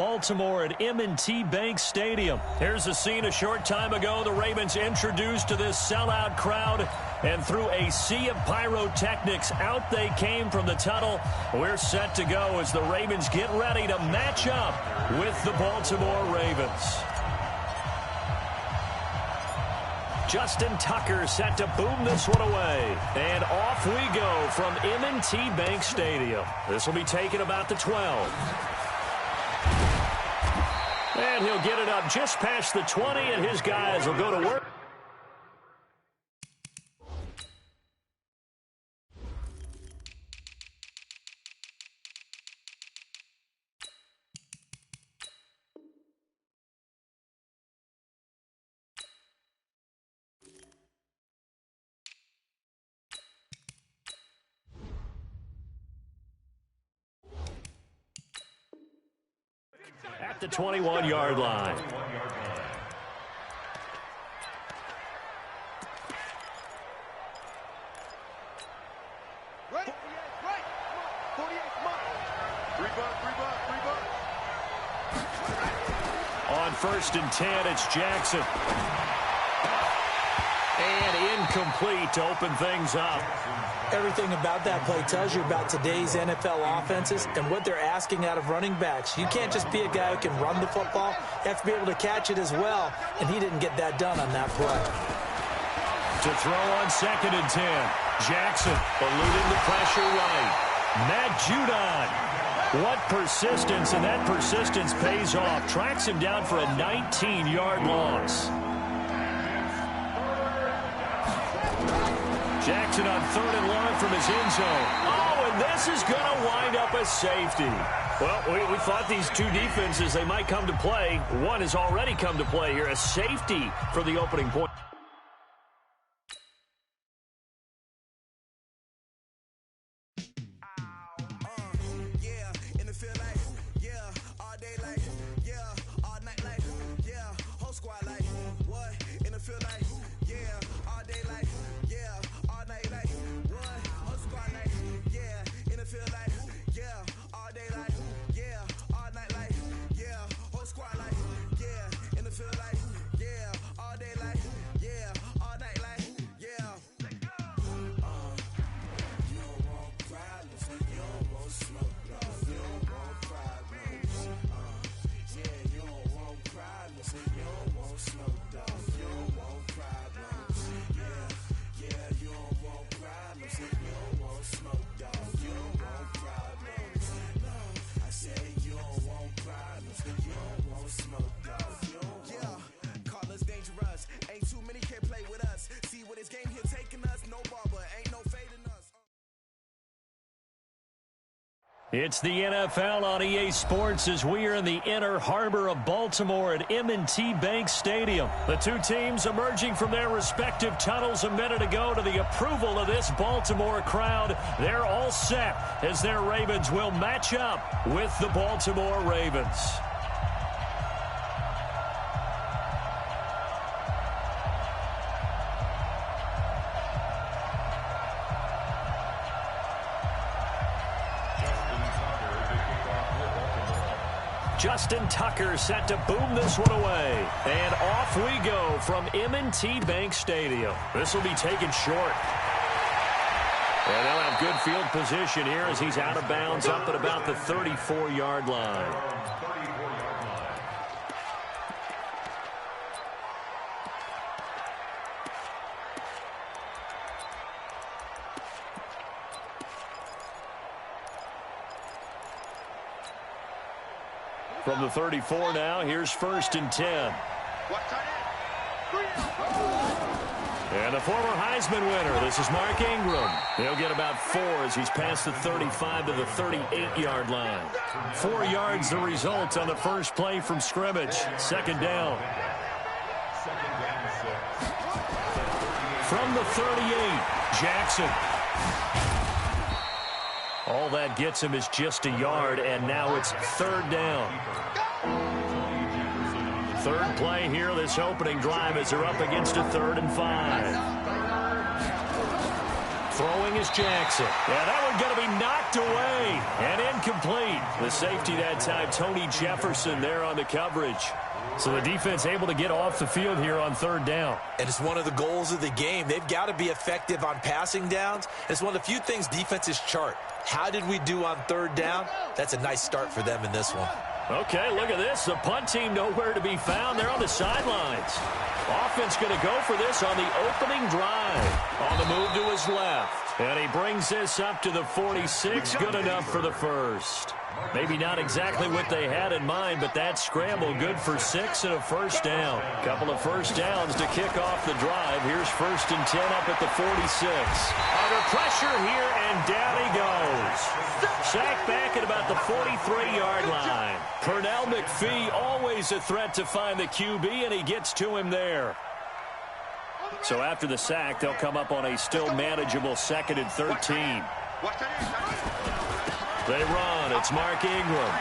Baltimore at M&T Bank Stadium. Here's a scene a short time ago. The Ravens introduced to this sellout crowd, and through a sea of pyrotechnics, out they came from the tunnel. We're set to go as the Ravens get ready to match up with the Baltimore Ravens. Justin Tucker set to boom this one away. And off we go from M&T Bank Stadium. This will be taken about the 12. And he'll get it up just past the 20, and his guys will go to work. At the 21-yard line. Right. 48, On 1st and 10, it's Jackson. And incomplete to open things up. Everything about that play tells you about today's NFL offenses and what they're asking out of running backs. You can't just be a guy who can run the football. You have to be able to catch it as well, and he didn't get that done on that play. To throw on 2nd and 10. Jackson eluding the pressure right. Matt Judon. What persistence, and that persistence pays off. Tracks him down for a 19-yard loss. Jackson on 3rd and long from his end zone. Oh, and this is going to wind up a safety. Well, we thought these two defenses, they might come to play. One has already come to play here. A safety for the opening point. It's the NFL on EA Sports as we are in the inner harbor of Baltimore at M&T Bank Stadium. The two teams emerging from their respective tunnels a minute ago to the approval of this Baltimore crowd. They're all set as their Ravens will match up with the Baltimore Ravens. Justin Tucker set to boom this one away. And off we go from M&T Bank Stadium. This will be taken short. And they'll have good field position here as he's out of bounds up at about the 34-yard line. From the 34 now, here's 1st and 10. And a former Heisman winner, this is Mark Ingram. He'll get about 4 as he's past the 35 to the 38-yard line. 4 yards the result on the first play from scrimmage. 2nd down. From the 38, Jackson. All that gets him is just a yard, and now it's 3rd down. 3rd play here, this opening drive as they're up against a 3rd and 5. Throwing is Jackson. Yeah, that one going to be knocked away and incomplete. The safety that time, Tony Jefferson there on the coverage. So the defense able to get off the field here on third down. And it's one of the goals of the game. They've got to be effective on passing downs. It's one of the few things defenses chart. How did we do on third down? That's a nice start for them in this one. Okay, look at this. The punt team nowhere to be found. They're on the sidelines. Offense going to go for this on the opening drive. On the move to his left. And he brings this up to the 46. Good enough for the first. Maybe not exactly what they had in mind, but that scramble good for 6 and a first down. Couple of first downs to kick off the drive. Here's 1st and 10 up at the 46. Under pressure here, and down he goes. Sacked back at about the 43-yard line. Pernell McPhee, always a threat to find the QB, and he gets to him there. So after the sack, they'll come up on a still manageable 2nd and 13. They run. It's Mark Ingram.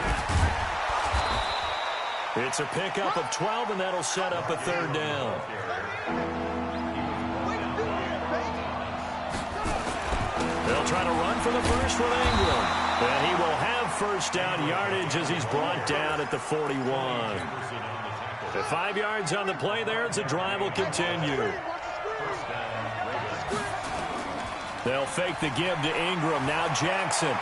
It's a pickup of 12, and that'll set up a 3rd down. They'll try to run for the first with Ingram. And he will have first down yardage as he's brought down at the 41. At 5 yards on the play there, the drive will continue. They'll fake the give to Ingram. Now Jackson.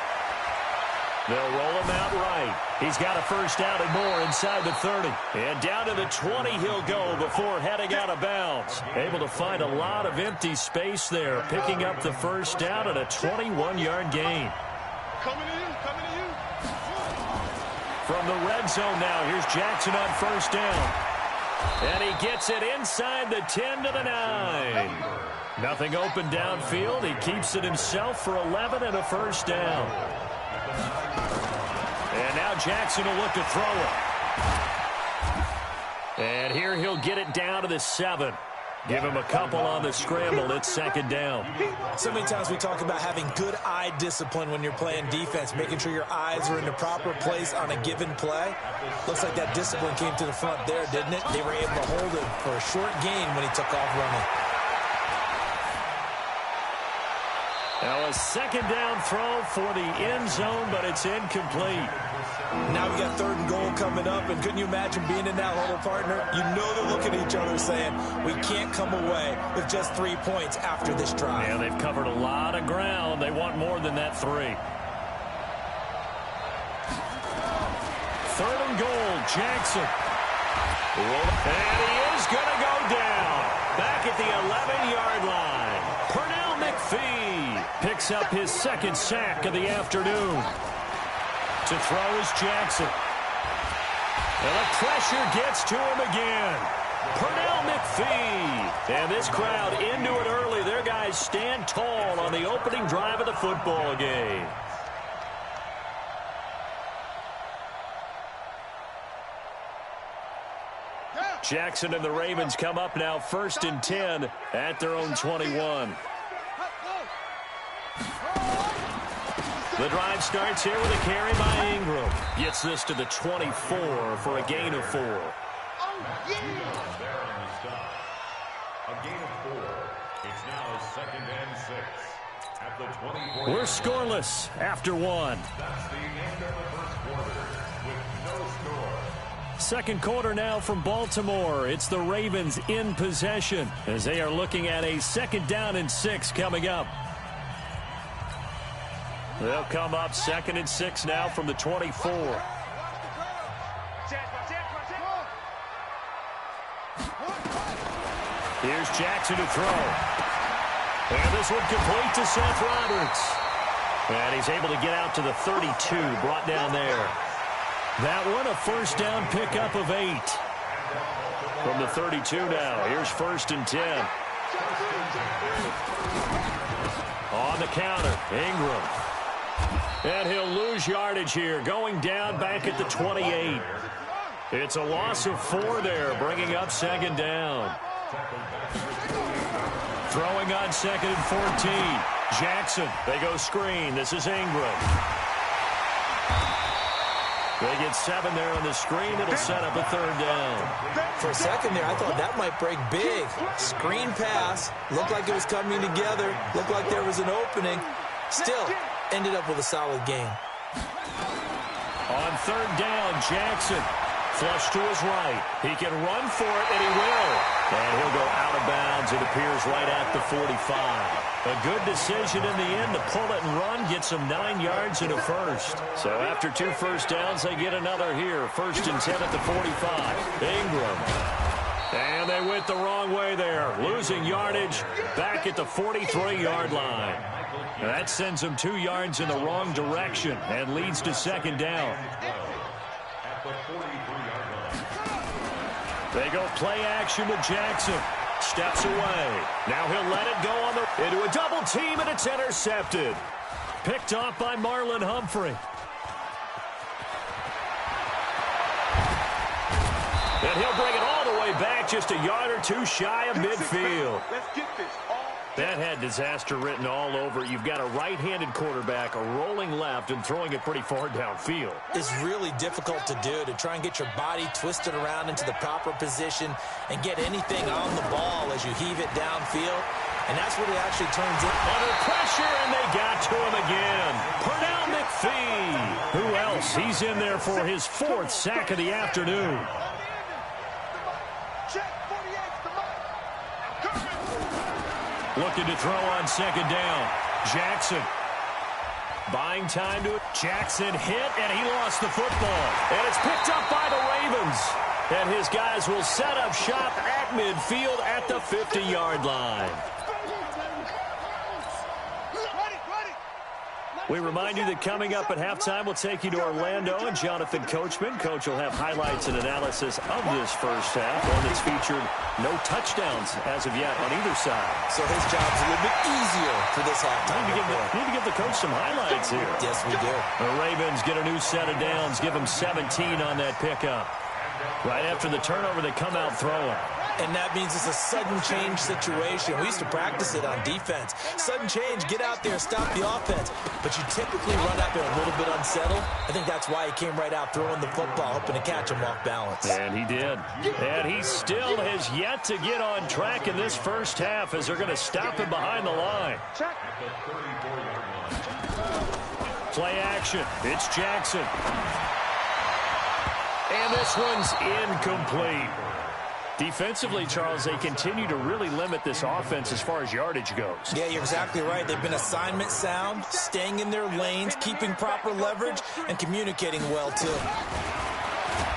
They'll roll him out right. He's got a first down and more inside the 30. And down to the 20 he'll go before heading out of bounds. Able to find a lot of empty space there, picking up the first down at a 21-yard gain. Coming to you. From the red zone now, here's Jackson on first down. And he gets it inside the 10 to the 9. Nothing open downfield. He keeps it himself for 11 and a first down. And now Jackson will look to throw it. And here he'll get it down to the 7. Give him a couple on the scramble. It's 2nd down. So many times we talk about having good eye discipline when you're playing defense, making sure your eyes are in the proper place on a given play. Looks like that discipline came to the front there, didn't it? They were able to hold it for a short gain when he took off running. Now a 2nd down throw for the end zone, but it's incomplete. Now we got 3rd and goal coming up, and couldn't you imagine being in that huddle, partner? You know they're looking at each other saying, we can't come away with just 3 points after this drive. Yeah, they've covered a lot of ground. They want more than that 3. 3rd and goal, Jackson. And he is going to go down. Back at the 11-yard line. Pernell McPhee picks up his 2nd sack of the afternoon. To throw is Jackson. And the pressure gets to him again. Pernell McPhee. And this crowd into it early. Their guys stand tall on the opening drive of the football game. Jackson and the Ravens come up now 1st and 10 at their own 21. The drive starts here with a carry by Ingram. Gets this to the 24 for a gain of 4. A gain of 4. It's now 2nd and 6 at the 24. We're scoreless after 1. That's the end of the first quarter with no score. 2nd quarter now from Baltimore. It's the Ravens in possession as they are looking at a 2nd down and 6 coming up. They'll come up 2nd and 6 now from the 24. Here's Jackson to throw. And this one complete to Seth Roberts. And he's able to get out to the 32, brought down there. That one a first down pickup of 8. From the 32 now, here's 1st and 10. On the counter, Ingram. And he'll lose yardage here, going down back at the 28. It's a loss of 4 there, bringing up 2nd down. Throwing on 2nd and 14. Jackson, they go screen. This is Ingram. They get 7 there on the screen. It'll set up a 3rd down. For a second there, I thought that might break big. Screen pass. Looked like it was coming together. Looked like there was an opening. Still, ended up with a solid gain. On 3rd down, Jackson. Flush to his right. He can run for it, and he will. And he'll go out of bounds, it appears, right at the 45. A good decision in the end to pull it and run, gets him 9 yards and a first. So after 2 first downs, they get another here. 1st and 10 at the 45. Ingram. And they went the wrong way there. Losing yardage back at the 43-yard line. That sends them 2 yards in the wrong direction and leads to 2nd down. They go play action to Jackson. Steps away. Now he'll let it go into a double team, and it's intercepted. Picked off by Marlon Humphrey. And he'll bring it all the way back, just a yard or 2 shy of midfield. Let's get this. That had disaster written all over it. You've got a right-handed quarterback, a rolling left, and throwing it pretty far downfield. It's really difficult to do, to try and get your body twisted around into the proper position and get anything on the ball as you heave it downfield. And that's what it actually turns into. Under pressure, and they got to him again. Pernell McPhee. Who else? He's in there for his 4th sack of the afternoon. Looking to throw on 2nd down. Jackson. Buying time to it. Jackson hit, and he lost the football. And it's picked up by the Ravens. And his guys will set up shop at midfield at the 50-yard line. We remind you that coming up at halftime, we'll take you to Orlando and Jonathan Coachman. Coach will have highlights and analysis of this first half. One that's featured no touchdowns as of yet on either side. So his job's a little bit easier for this halftime. Need to give the coach some highlights here. Yes, we do. The Ravens get a new set of downs, give them 17 on that pickup. Right after the turnover, they come out throwing. And that means it's a sudden change situation. We used to practice it on defense. Sudden change, get out there, stop the offense. But you typically run out there a little bit unsettled. I think that's why he came right out throwing the football, hoping to catch him off balance. And he did. And he still has yet to get on track in this first half as they're going to stop him behind the line. Play action. It's Jackson. And this one's incomplete. Defensively, Charles, they continue to really limit this offense as far as yardage goes. Yeah, you're exactly right. They've been assignment sound, staying in their lanes, keeping proper leverage, and communicating well, too.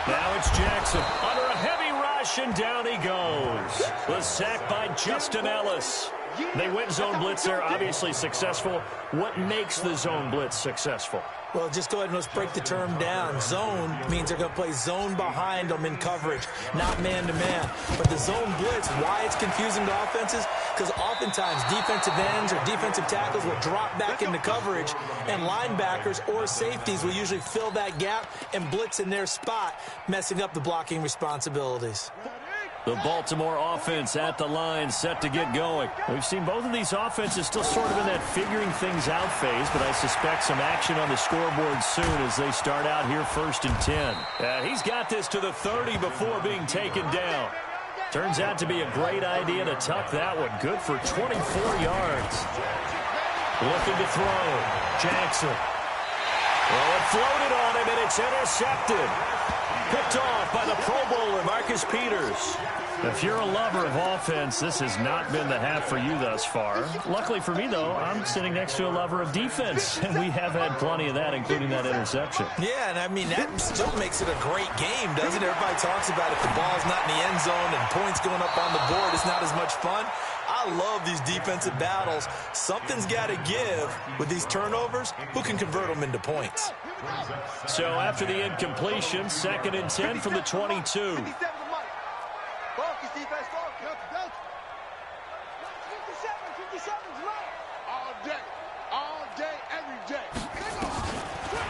Now it's Jackson under a heavy rush, and down he goes. The sack by Justin Ellis. They went zone blitz there, obviously successful. What makes the zone blitz successful? Well, just go ahead and let's break the term down. Zone means they're going to play zone behind them in coverage, not man-to-man. But the zone blitz, why it's confusing to offenses? Because oftentimes defensive ends or defensive tackles will drop back into coverage, and linebackers or safeties will usually fill that gap and blitz in their spot, messing up the blocking responsibilities. The Baltimore offense at the line, set to get going. We've seen both of these offenses still sort of in that figuring things out phase, but I suspect some action on the scoreboard soon as they start out here 1st and 10. He's got this to the 30 before being taken down. Turns out to be a great idea to tuck that one. Good for 24 yards. Looking to throw. Jackson. Well, it floated on him, and it's intercepted. Picked off by the Pro Bowler, Marcus Peters. If you're a lover of offense, this has not been the half for you thus far. Luckily for me, though, I'm sitting next to a lover of defense, and we have had plenty of that, including that interception. Yeah, and I mean, that still makes it a great game, doesn't it? Everybody talks about if the ball's not in the end zone and points going up on the board, it's not as much fun. I love these defensive battles. Something's got to give with these turnovers. Who can convert them into points? So after the incompletion, 2nd and 10 from the 22.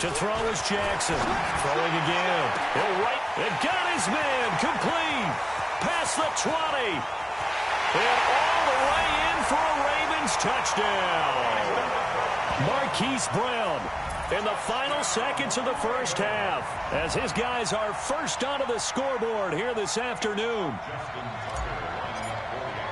To throw is Jackson. Throwing again. He'll right. It got his man. Complete. Past the 20. And all the way in for a Ravens touchdown. Marquise Brown in the final seconds of the first half, as his guys are first onto the scoreboard here this afternoon.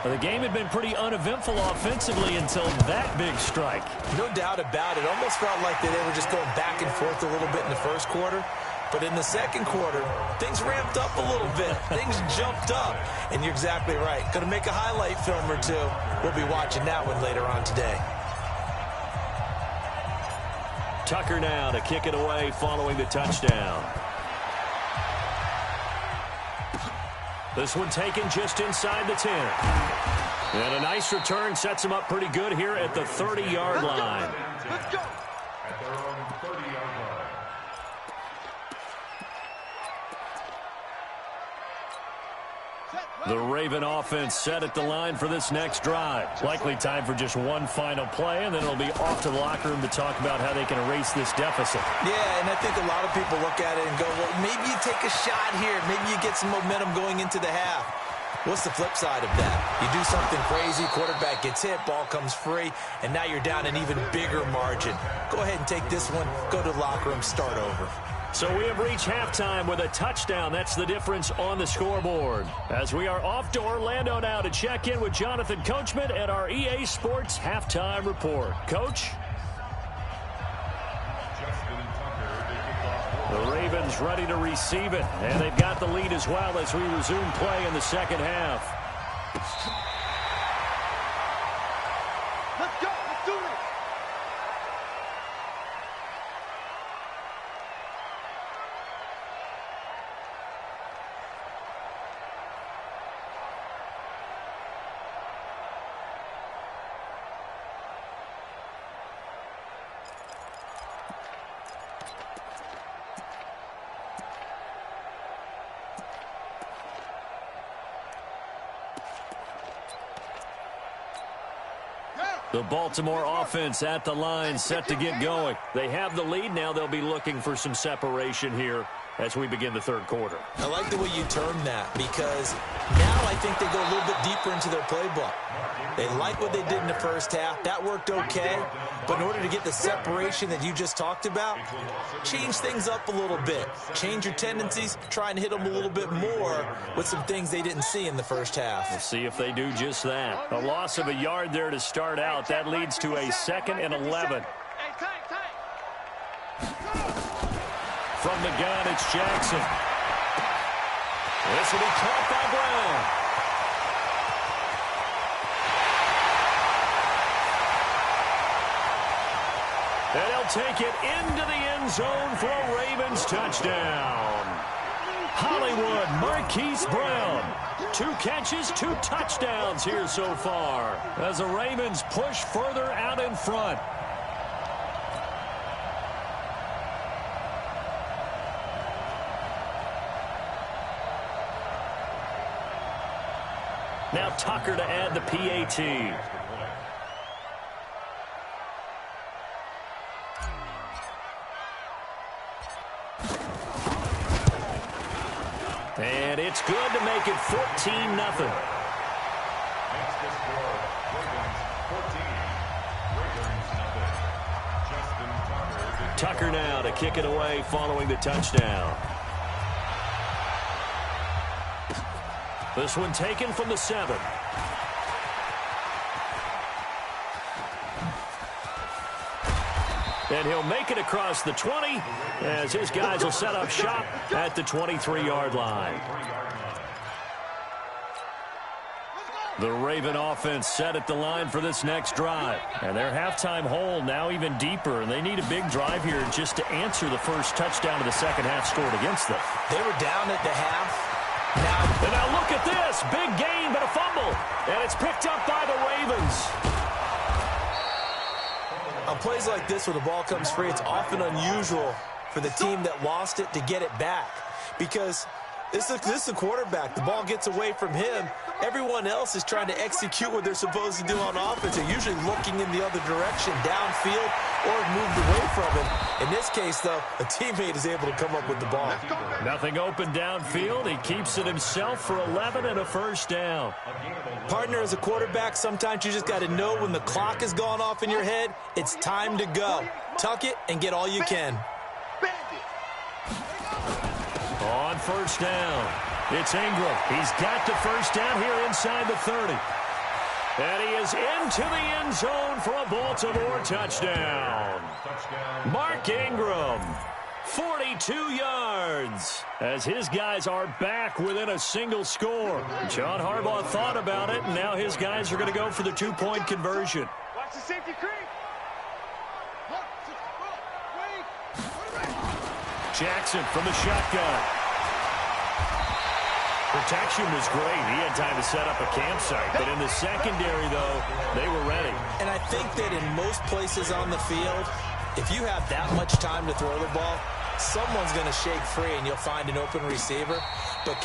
The game had been pretty uneventful offensively until that big strike. No doubt about it. Almost felt like they were just going back and forth a little bit in the first quarter. But in the second quarter, things ramped up a little bit. Things jumped up. And you're exactly right. Going to make a highlight film or two. We'll be watching that one later on today. Tucker now to kick it away following the touchdown. This one taken just inside the 10. And a nice return sets him up pretty good here at the 30-yard line. Let's go. At their own 30-yard line. The Raven offense set at the line for this next drive. Likely time for just one final play, and then it'll be off to the locker room to talk about how they can erase this deficit. Yeah, and I think a lot of people look at it and go, well, maybe you take a shot here. Maybe you get some momentum going into the half. What's the flip side of that? You do something crazy, quarterback gets hit, ball comes free, and now you're down an even bigger margin. Go ahead and take this one, go to the locker room, start over. So we have reached halftime with a touchdown. That's the difference on the scoreboard. As we are off to Orlando now to check in with Jonathan Coachman at our EA Sports Halftime Report. Coach? The Ravens ready to receive it, and they've got the lead as well as we resume play in the second half. Let's go. Let's do it. The Baltimore offense at the line set to get going. They have the lead. Now they'll be looking for some separation here as we begin the third quarter. I like the way you term that because now I think they go a little bit deeper into their playbook. They like what they did in the first half. That worked okay. But in order to get the separation that you just talked about, change things up a little bit. Change your tendencies. Try and hit them a little bit more with some things they didn't see in the first half. We'll see if they do just that. A loss of a yard there to start out. That leads to a 2nd and 11. From the gun, it's Jackson. This will be caught by Brown. And he'll take it into the end zone for a Ravens touchdown. Hollywood Marquise Brown. 2 catches, 2 touchdowns here so far as the Ravens push further out in front. Now Tucker to add the PAT. And it's good to make it 14-0. Tucker now to kick it away following the touchdown. This one taken from the 7. And he'll make it across the 20 as his guys will set up shop at the 23-yard line. The Raven offense set at the line for this next drive. And their halftime hole now even deeper. And they need a big drive here just to answer the first touchdown of the second half scored against them. They were down at the half. And now look at this. Big gain, but a fumble. And it's picked up by the Ravens. On plays like this where the ball comes free, it's often unusual for the team that lost it to get it back. Because this is a quarterback. The ball gets away from him. Everyone else is trying to execute what they're supposed to do on offense. They're usually looking in the other direction, downfield, or moved away from him. In this case, though, a teammate is able to come up with the ball. Nothing open downfield. He keeps it himself for 11 and a first down. Partner, as a quarterback, sometimes you just got to know when the clock has gone off in your head, it's time to go. Tuck it and get all you can. On first down, it's Ingram. He's got the first down here inside the 30. And he is into the end zone for a Baltimore touchdown. Mark Ingram, 42 yards, as his guys are back within a single score. John Harbaugh thought about it, and now his guys are going to go for the two-point conversion. Watch the safety creep. Jackson from the shotgun. Protection was great. He had time to set up a campsite. But in the secondary, though, they were ready. And I think that in most places on the field, if you have that much time to throw the ball, someone's going to shake free and you'll find an open receiver. But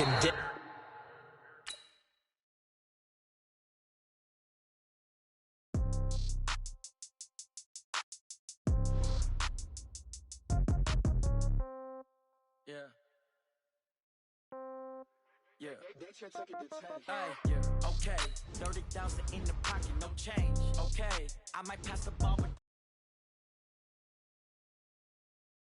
Yeah. Okay. 30,000 in the pocket, no change. Okay. I might pass the ball, but